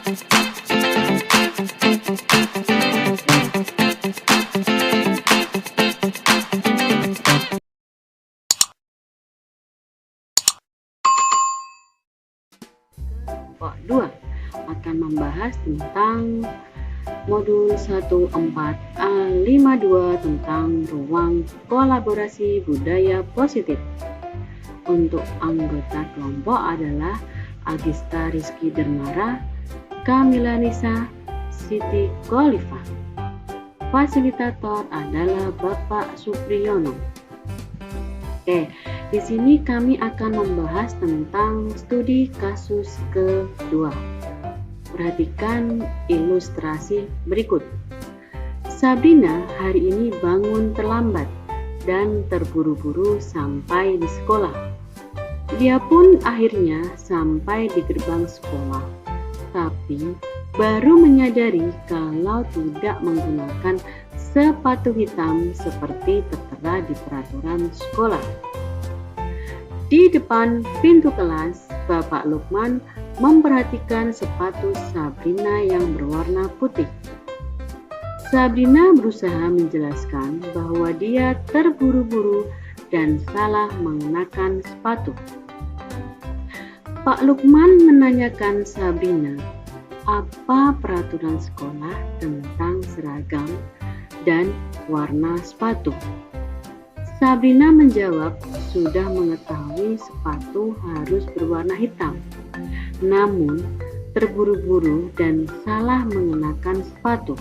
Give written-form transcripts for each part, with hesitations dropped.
Kelompok 2 akan membahas tentang modul 14A52 tentang ruang kolaborasi budaya positif. Untuk anggota kelompok adalah Agista Rizky Dermara, Kamila Nisa, Siti Kholifa. Fasilitator adalah Bapak Supriyono. Di sini kami akan membahas tentang studi kasus kedua. Perhatikan ilustrasi berikut. Sabrina hari ini bangun terlambat dan terburu-buru sampai di sekolah. Dia pun akhirnya sampai di gerbang sekolah, tapi baru menyadari kalau tidak menggunakan sepatu hitam seperti tertera di peraturan sekolah. Di depan pintu kelas, Bapak Lukman memperhatikan sepatu Sabrina yang berwarna putih. Sabrina berusaha menjelaskan bahwa dia terburu-buru dan salah mengenakan sepatu. Pak Lukman menanyakan Sabrina, apa peraturan sekolah tentang seragam dan warna sepatu? Sabrina menjawab sudah mengetahui sepatu harus berwarna hitam, namun terburu-buru dan salah mengenakan sepatu.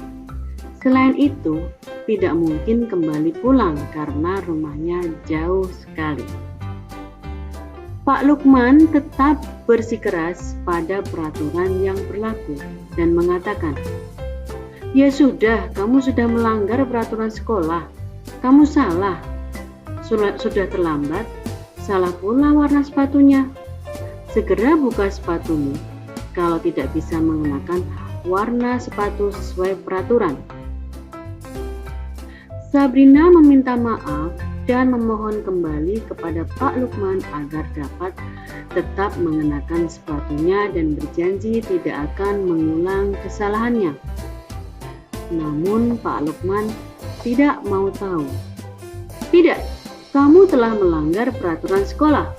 Selain itu, tidak mungkin kembali pulang karena rumahnya jauh sekali. Pak Lukman tetap bersikeras pada peraturan yang berlaku dan mengatakan, "Ya sudah, kamu sudah melanggar peraturan sekolah. Kamu salah. Sudah terlambat, salah pula warna sepatunya. Segera buka sepatumu kalau tidak bisa mengenakan warna sepatu sesuai peraturan." Sabrina meminta maaf dan memohon kembali kepada Pak Lukman agar dapat tetap mengenakan sepatunya dan berjanji tidak akan mengulang kesalahannya. Namun Pak Lukman tidak mau tahu. "Tidak, kamu telah melanggar peraturan sekolah.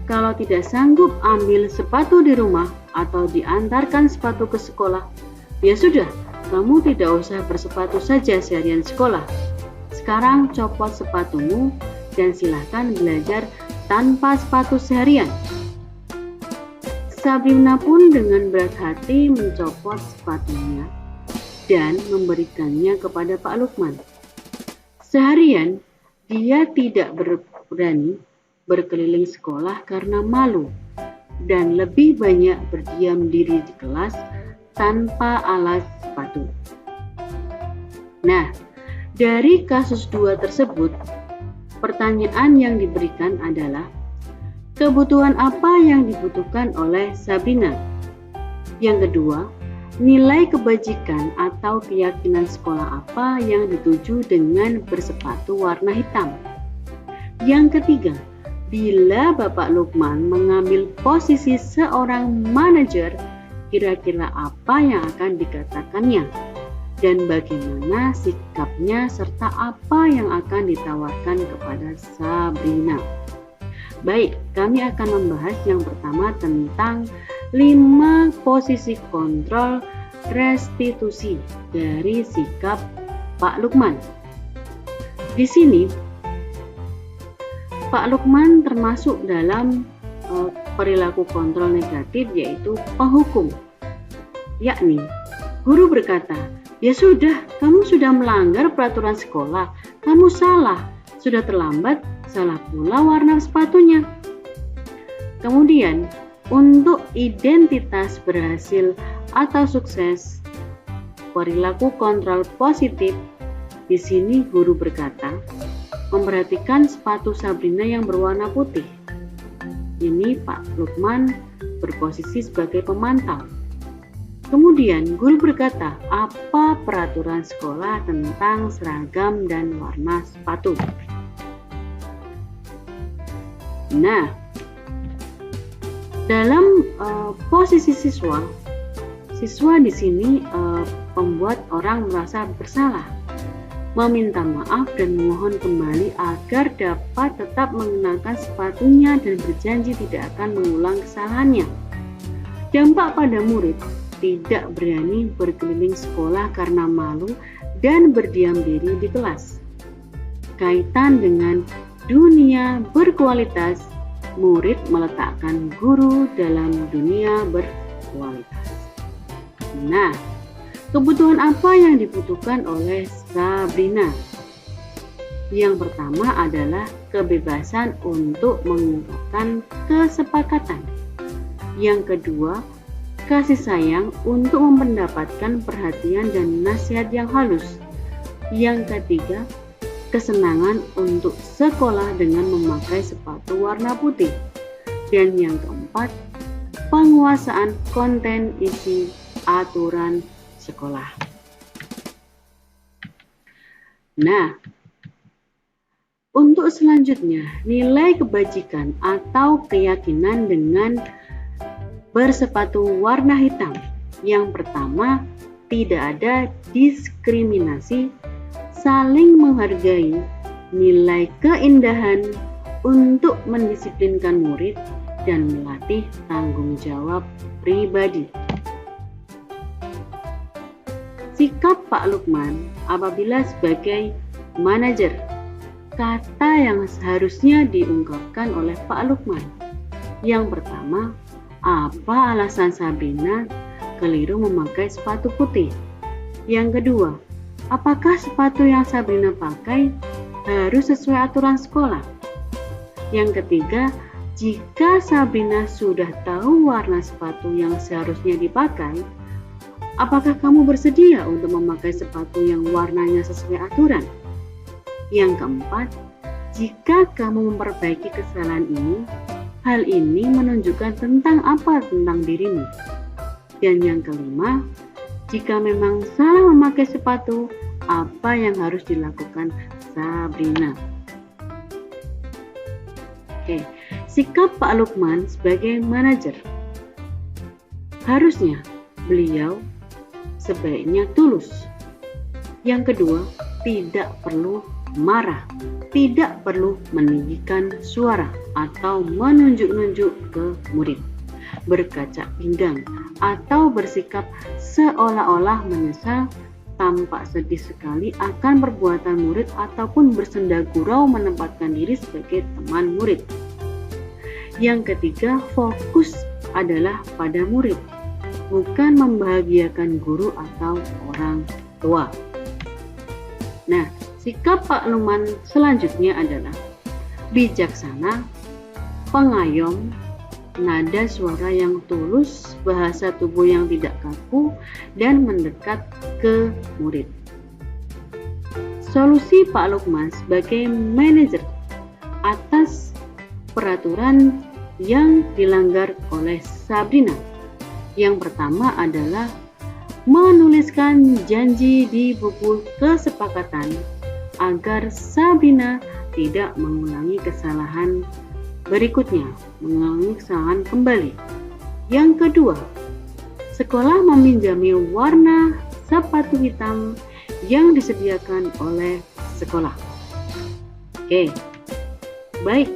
Kalau tidak sanggup ambil sepatu di rumah atau diantarkan sepatu ke sekolah, ya sudah, kamu tidak usah bersepatu saja seharian sekolah. Sekarang copot sepatumu dan silahkan belajar tanpa sepatu seharian." Sabrina pun dengan berat hati mencopot sepatunya dan memberikannya kepada Pak Lukman. Seharian dia tidak berani berkeliling sekolah karena malu dan lebih banyak berdiam diri di kelas tanpa alas sepatu. Nah, dari kasus 2 tersebut, pertanyaan yang diberikan adalah kebutuhan apa yang dibutuhkan oleh Sabrina? Yang kedua, nilai kebajikan atau keyakinan sekolah apa yang dituju dengan bersepatu warna hitam? Yang ketiga, bila Bapak Lukman mengambil posisi seorang manajer, kira-kira apa yang akan dikatakannya? Dan bagaimana sikapnya serta apa yang akan ditawarkan kepada Sabrina? Baik, kami akan membahas yang pertama tentang 5 posisi kontrol restitusi dari sikap Pak Lukman. Di sini Pak Lukman termasuk dalam perilaku kontrol negatif, yaitu penghukum. Yakni guru berkata, "Ya sudah, kamu sudah melanggar peraturan sekolah. Kamu salah, sudah terlambat, salah pula warna sepatunya." Kemudian, untuk identitas berhasil atau sukses perilaku kontrol positif, di sini guru berkata, memperhatikan sepatu Sabrina yang berwarna putih. Ini Pak Lukman berposisi sebagai pemantau. Kemudian guru berkata, apa peraturan sekolah tentang seragam dan warna sepatu? Nah, dalam posisi siswa siswa di sini membuat orang merasa bersalah, meminta maaf dan memohon kembali agar dapat tetap mengenakan sepatunya dan berjanji tidak akan mengulang kesalahannya. Dampak pada murid tidak berani berkeliling sekolah karena malu dan berdiam diri di kelas. Kaitan dengan dunia berkualitas, murid meletakkan guru dalam dunia berkualitas. Nah, kebutuhan apa yang dibutuhkan oleh Sabrina? Yang pertama adalah kebebasan untuk mengungkapkan kesepakatan. Yang kedua, kasih sayang untuk mendapatkan perhatian dan nasihat yang halus. Yang ketiga, kesenangan untuk sekolah dengan memakai sepatu warna putih. Dan yang keempat, penguasaan konten isi aturan sekolah. Nah, untuk selanjutnya, nilai kebajikan atau keyakinan dengan bersepatu warna hitam. Yang pertama, tidak ada diskriminasi, saling menghargai, nilai keindahan untuk mendisiplinkan murid, dan melatih tanggung jawab pribadi. Sikap Pak Lukman apabila sebagai manajer. Kata yang seharusnya diungkapkan oleh Pak Lukman. Yang pertama, apa alasan Sabrina keliru memakai sepatu putih? Yang kedua, apakah sepatu yang Sabrina pakai harus sesuai aturan sekolah? Yang ketiga, jika Sabrina sudah tahu warna sepatu yang seharusnya dipakai, apakah kamu bersedia untuk memakai sepatu yang warnanya sesuai aturan? Yang keempat, jika kamu memperbaiki kesalahan ini, hal ini menunjukkan tentang apa tentang dirimu. Dan yang kelima, jika memang salah memakai sepatu, apa yang harus dilakukan Sabrina? Oke, sikap Pak Lukman sebagai manajer. Harusnya beliau sebaiknya tulus. Yang kedua, tidak perlu marah, tidak perlu meninggikan suara atau menunjuk-nunjuk ke murid, berkaca pinggang, atau bersikap seolah-olah menyesal, tampak sedih sekali akan perbuatan murid ataupun bersenda gurau menempatkan diri sebagai teman murid. Yang ketiga, fokus adalah pada murid, bukan membahagiakan guru atau orang tua. Nah, sikap Pak Lukman selanjutnya adalah bijaksana, pengayom, nada suara yang tulus, bahasa tubuh yang tidak kaku, dan mendekat ke murid. Solusi Pak Lukman sebagai manajer atas peraturan yang dilanggar oleh Sabrina. Yang pertama adalah menuliskan janji di buku kesepakatan agar Sabrina tidak mengulangi kesalahan berikutnya, mengulangi kesalahan kembali. Yang kedua, sekolah meminjami warna sepatu hitam yang disediakan oleh sekolah. Oke, baik.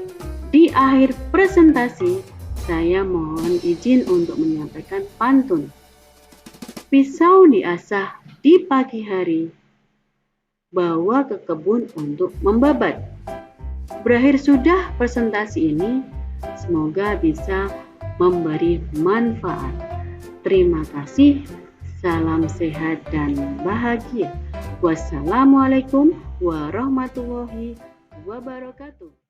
Di akhir presentasi, saya mohon izin untuk menyampaikan pantun. Pisau diasah di pagi hari, bawa ke kebun untuk membabat. Berakhir sudah presentasi ini, semoga bisa memberi manfaat. Terima kasih, salam sehat dan bahagia. Wassalamualaikum warahmatullahi wabarakatuh.